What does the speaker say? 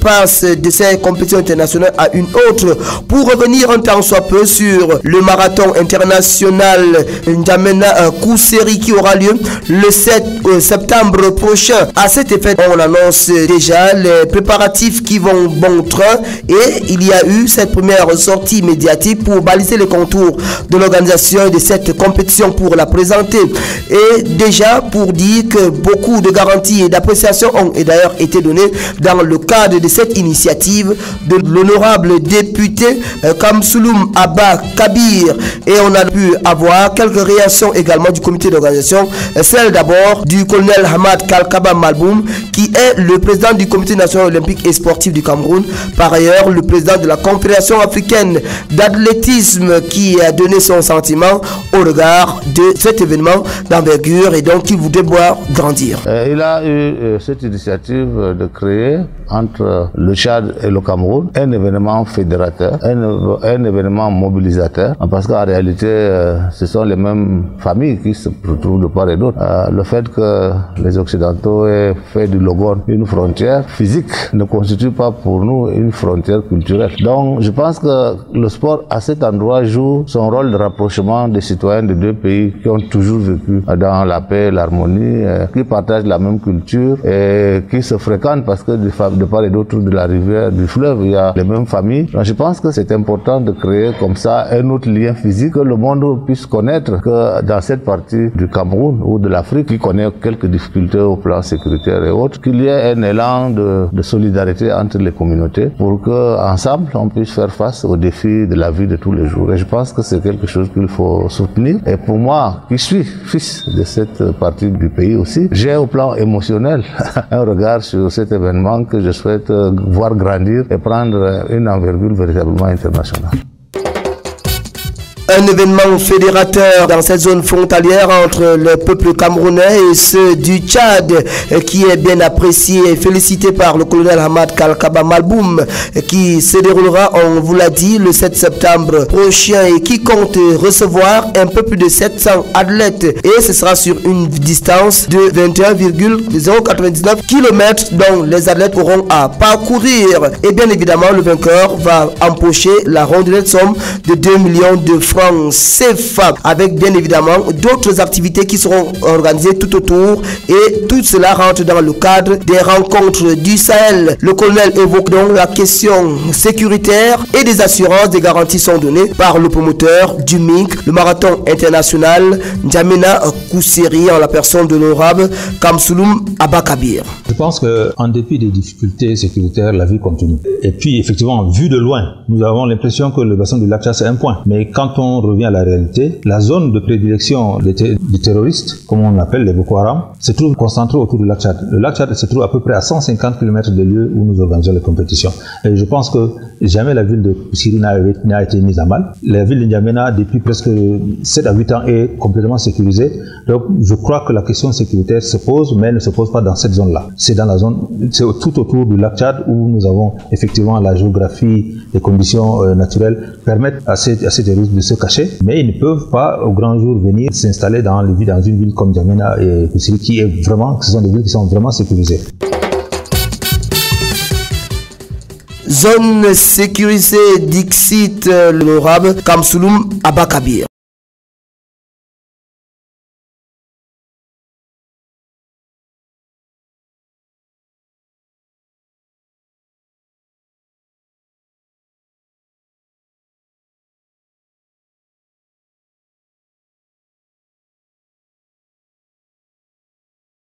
passe de ces compétitions internationales à une autre. Pour revenir un temps soit peu sur le marathon international N'Djamena Kousséri qui aura lieu le 7 septembre prochain. À cet effet, on annonce déjà les préparatifs qui vont bon train et il y a eu cette première sortie médiatique pour baliser les contours de l'organisation de cette compétition pour la présenter. Et déjà pour dire que beaucoup de garanties et d'appréciation ont d'ailleurs été données dans le cadre de cette initiative de l'honorable député Kamsouloum Abba Kabir. Et on a pu avoir quelques réactions également du comité d'organisation, celle d'abord du colonel Hamad Kalkaba Malboum qui est le président du comité national olympique et sportif du Cameroun, par ailleurs le président de la Confédération africaine d'athlétisme qui a donné son sentiment au regard de cet événement d'envergure et donc il voudrait voir grandir. Il a eu cette initiative de créer entre le Tchad et le Cameroun un événement fédérateur, un événement mobilisateur, parce qu'en réalité ce sont les mêmes familles qui se retrouvent de part et d'autre. Le fait que les Occidentaux aient fait du Logone une frontière physique ne constitue pas pour nous une frontière culturelle. Donc je pense que le sport à cet endroit joue son rôle de rapprochement des citoyens de deux pays qui ont toujours vécu dans la paix, l'harmonie, qui partagent la même culture et qui se fréquentent parce que de part et d'autre de la rivière, du fleuve, il y a les mêmes familles. Donc je pense que c'est important de créer comme ça un autre lien physique que le monde puisse connaître que dans cette partie du Cameroun ou de l'Afrique qui connaît quelques difficultés au plan sécuritaire et autres, qu'il y ait un élan de solidarité entre les communautés pour que ensemble on puisse faire face aux défis de la vie de tous les jours. Et je pense que c'est quelque chose qu'il faut soutenir. Et pour moi, qui suis fils de cette partie du pays aussi, j'ai au plan émotionnel un regard sur cet événement que je souhaite voir grandir et prendre une envergure véritablement internationale. Un événement fédérateur dans cette zone frontalière entre le peuple camerounais et ceux du Tchad qui est bien apprécié et félicité par le colonel Hamad Kalkaba Malboum qui se déroulera, on vous l'a dit, le 7 septembre prochain et qui compte recevoir un peu plus de 700 athlètes et ce sera sur une distance de 21,099 km dont les athlètes auront à parcourir et bien évidemment le vainqueur va empocher la rondelette somme de 2 millions de francs CFA avec bien évidemment d'autres activités qui seront organisées tout autour et tout cela rentre dans le cadre des rencontres du Sahel. Le colonel évoque donc la question sécuritaire et des assurances, des garanties sont données par le promoteur du MINC, le marathon international N'Djamena Kousséri en la personne de l'honorable Kamsouloum Abba Kabir. Je pense qu'en dépit des difficultés sécuritaires, la vie continue. Et puis effectivement, vu de loin, nous avons l'impression que le bassin du lac Tchad c'est un point. Mais quand on revient à la réalité, la zone de prédilection des terroristes, comme on appelle les Boko Haram, se trouve concentrée autour du lac Tchad. Le lac Tchad se trouve à peu près à 150 km de lieu où nous organisons les compétitions. Et je pense que jamais la ville de Kousséri n'a été mise à mal. La ville de N'Djamena, depuis presque 7 à 8 ans, est complètement sécurisée. Donc je crois que la question sécuritaire se pose, mais elle ne se pose pas dans cette zone-là. C'est dans la zone, c'est tout autour du lac Tchad où nous avons effectivement la géographie, les conditions naturelles permettent à ces terroristes de se cacher, mais ils ne peuvent pas au grand jour venir s'installer dans une ville comme N'Djamena et Kousséri qui est vraiment, ce sont des villes qui sont vraiment sécurisées. Zone sécurisée, dixit l'honorable Kamsouloum Abba Kabir.